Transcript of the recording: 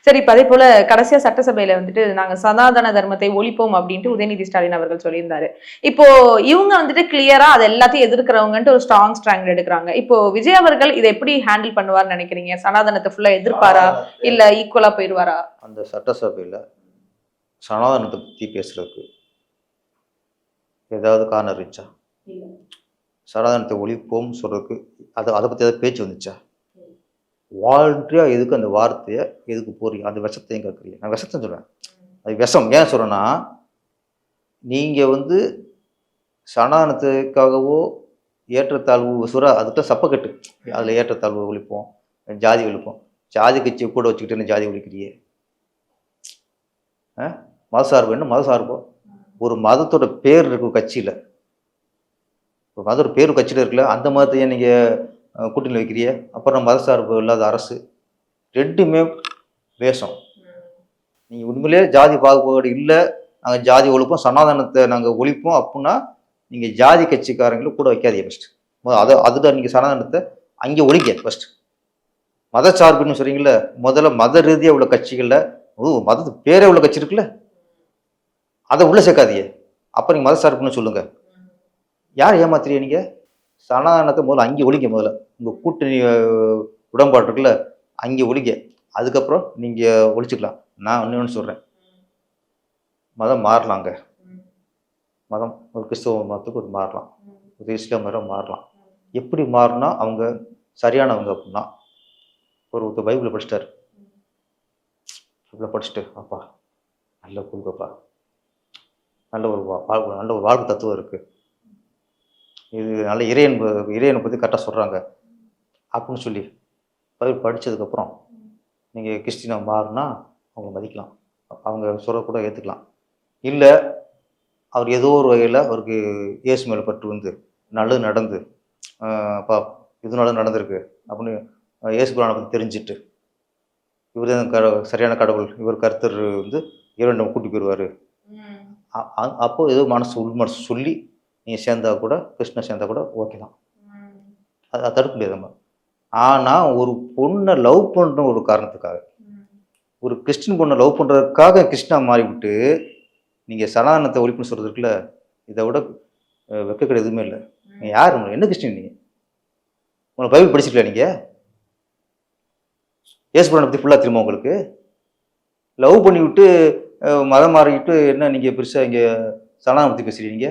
சரி, இப்ப அதே போல கடைசியா சட்டசபையில வந்துட்டு நாங்க சனாதன தர்மத்தை ஒழிப்போம் அப்படின்ட்டு உதயநிதி ஸ்டாலின் அவர்கள் சொல்லியிருந்தாரு. இப்போ இவங்க வந்துட்டு கிளியரா அது எல்லாத்தையும் எதிர்க்கிறவங்கன்ட்டு ஒரு ஸ்ட்ராங் ஸ்டாண்ட் எடுக்குறாங்க. இப்போ விஜய் அவர்கள் இதை எப்படி ஹேண்டில் பண்ணுவார்னு நினைக்கிறீங்க? சனாதனத்தை ஃபுல்லா எதிர்ப்பாரா? இல்ல ஈக்குவலா போயிருவாரா? அந்த சட்டசபையில சனாதனத்தை பத்தி பேசுறதுக்கு ஏதாவது காரணம் இருந்துச்சா? சனாதனத்தை ஒழிப்போம் சொல்றதுக்கு அதை பத்தி ஏதாவது பேச்சு வந்துச்சா? வாலண்டரியா எதுக்கு அந்த வார்த்தையை எதுக்கு போறீங்க? அந்த விஷத்தையும் கேட்குறீங்க. நான் விஷத்தை சொல்றேன். அது விஷம். ஏன் சொல்றேன்னா, நீங்க வந்து சனாதனத்துக்காகவோ ஏற்றத்தாழ்வு அதுக்கு சப்பக்கட்டு. அதுல ஏற்றத்தாழ்வு ஒழிப்போம், ஜாதி ஒழிப்போம். ஜாதி கட்சியை கூட வச்சுக்கிட்டு ஜாதி ஒழிக்கிறியே. மதசார்பு என்ன மதசார்போ? ஒரு மதத்தோட பேர் இருக்கும் கட்சியில. ஒரு மதத்தோட பேர் கட்சியில இருக்குல்ல, அந்த மதத்தையே நீங்க கூட்டணி வைக்கிறிய. அப்புறம் மதசார்பு இல்லாத அரசு. ரெண்டுமே வேஷம். நீங்க உண்மையிலே ஜாதி பாகுபாடு இல்லை, நாங்கள் ஜாதி ஒழிப்போம், சனாதனத்தை நாங்கள் ஒழிப்போம் அப்படின்னா நீங்க ஜாதி கட்சிக்காரங்களும் கூட வைக்காதீங்க ஃபர்ஸ்ட். அதுதான் நீங்க சனாதனத்தை அங்கே ஒழிக்க ஃபர்ஸ்ட். மதச்சார்புன்னு சொல்றீங்கல்ல, முதல்ல மத ரீதியாக உள்ள கட்சிகள்ல மதத்து பேரே உள்ள கட்சி இருக்குல்ல, அதை உள்ள சேர்க்காதீங்க. அப்புறம் நீங்க மதச்சார்புன்னு சொல்லுங்க. யார் ஏமாத்துறீங்க நீங்க? சனாதனத்தை முதல்ல அங்கே ஒழிங்க. முதல்ல உங்க கூட்டணி உடன்பாடு இருக்குல்ல, அங்கே ஒழிங்க. அதுக்கப்புறம் நீங்க ஒழிச்சுக்கலாம். நான் இன்னொன்று சொல்றேன், மதம் மாறலாங்க. மதம் ஒரு கிறிஸ்தவ மதத்துக்கு ஒரு மாறலாம், ஒரு இஸ்லாம் மதம் மாறலாம். எப்படி மாறினா அவங்க சரியானவங்க அப்படின்னா, ஒருத்தர் பைபிளை படிச்சிட்டாரு. பைபிளை படிச்சுட்டு, அப்பா நல்ல கொள்கைப்பா, நல்ல ஒரு வாழ்க்கை தத்துவம் இருக்கு, இது நல்ல இறையனை பற்றி கரெக்டாக சொல்கிறாங்க அப்படின்னு சொல்லி பைபிள் படித்ததுக்கப்புறம் நீங்கள் கிறிஸ்டினா மாறினா அவங்க மதிக்கலாம், அவங்க சொல்ல கூட ஏற்றுக்கலாம். இல்லை அவர் ஏதோ ஒரு வகையில் அவருக்கு இயேசு மேலே பட்டு வந்து நல்லது நடந்து, அப்பா இது நல்லது நடந்திருக்கு அப்படின்னு இயேசு புராணை பற்றி தெரிஞ்சுட்டு, இவர் தான் சரியான கடவுள், இவர் கர்த்தர் வந்து இறைவனை கூட்டி போயிடுவார், அப்போ ஏதோ உள்மனசு சொல்லி நீங்கள் சேர்ந்தா கூட, கிருஷ்ண சேர்ந்தா கூட ஓகே தான், அதை தடுக்க முடியாது நம்ம. ஆனால் ஒரு பொண்ணை லவ் பண்ணுற ஒரு காரணத்துக்காக, ஒரு கிறிஸ்டின் பொண்ணை லவ் பண்ணுறதுக்காக கிருஷ்ணா மாறிவிட்டு நீங்கள் சனாதனத்தை ஒழிப்புன்னு சொல்கிறதுக்குள்ள இதை விட வெக்கக்கடை எதுவுமே இல்லை. நீங்கள் யார்? என்ன கிறிஸ்டின்? நீங்கள் உங்களை பைபிள் படிச்சிருக்கல? நீங்கள் இயேசு புராணை பற்றி ஃபுல்லாக தெரியுமா உங்களுக்கு? லவ் பண்ணி விட்டு மதம் மாறிக்கிட்டு என்ன நீங்கள் பெருசாக இங்கே சனாதனம் பற்றி பேசுகிறீங்க?